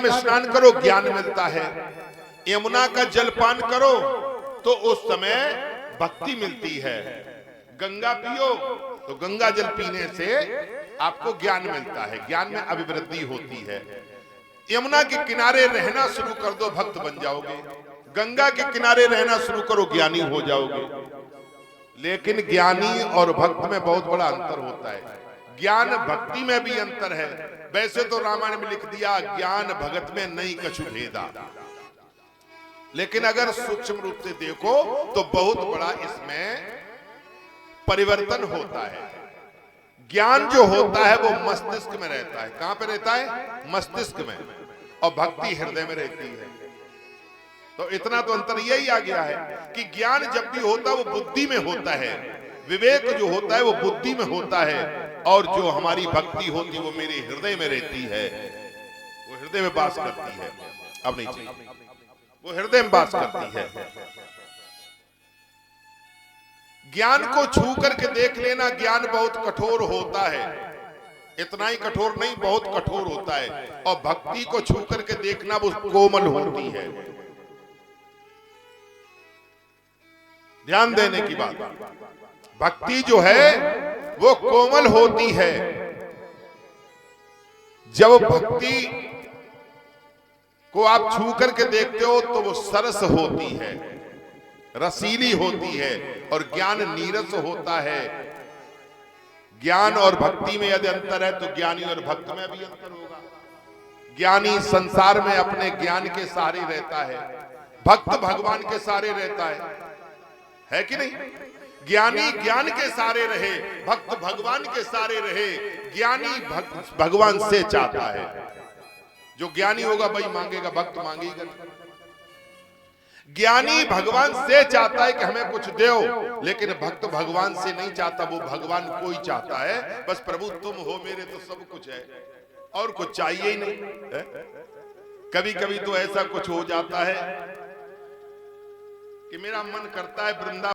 में स्नान करो ज्ञान मिलता है, यमुना का जल पान करो तो उस समय भक्ति मिलती है, गंगा पियो तो गंगा जल पीने से आपको ज्ञान मिलता है, ज्ञान में अभिवृद्धि होती है। यमुना के किनारे रहना शुरू कर दो, भक्त बन जाओगे। गंगा के किनारे रहना शुरू करो, ज्ञानी हो जाओगे। लेकिन ज्ञानी और भक्त में बहुत बड़ा अंतर होता है। ज्ञान भक्ति में भी अंतर है। वैसे तो रामायण में लिख दिया ज्ञान भगत में नहीं कछु भेदा, लेकिन अगर सूक्ष्म रूप से देखो तो बहुत बड़ा इसमें परिवर्तन होता है। ज्ञान जो होता है वो मस्तिष्क में रहता है। कहां पे रहता है? मस्तिष्क में। और भक्ति हृदय में रहती है। तो इतना तो अंतर यही आ गया है कि ज्ञान जब भी होता है वो बुद्धि में होता है, विवेक जो होता है वो बुद्धि में होता है, और जो हमारी भक्ति होती है वो मेरे हृदय में रहती है, वो हृदय में वास करती है। अब नहीं चाहिए, वो हृदय में वास करती है। ज्ञान को छू करके देख लेना, ज्ञान बहुत कठोर होता है, इतना ही कठोर नहीं, बहुत कठोर होता है। और भक्ति को छू करके देखना वो कोमल होती है। ध्यान देने की बात, भक्ति जो है वो कोमल होती है। जब भक्ति को आप छू करके देखते हो तो वो सरस होती है, रसीली होती है, और ज्ञान नीरस होता है। ज्ञान और भक्ति में यदि अंतर है तो ज्ञानी और भक्त में भी अंतर होगा। ज्ञानी संसार में अपने ज्ञान के सहारे रहता है, भक्त भगवान के सहारे रहता है कि नहीं? ज्ञानी ज्ञान के सहारे रहे, भक्त भगवान के सहारे रहे। ज्ञानी भगवान से चाहता है। जो ज्ञानी होगा वही मांगेगा, भक्त मांगेगा। ज्ञानी भगवान से चाहता है कि हमें कुछ दो, लेकिन भक्त भगवान से नहीं चाहता, वो भगवान को ही चाहता है। बस प्रभु तुम हो मेरे तो सब कुछ है, और कुछ चाहिए ही नहीं। कभी कभी तो ऐसा कुछ हो जाता है कि मेरा मन करता है वृंदावन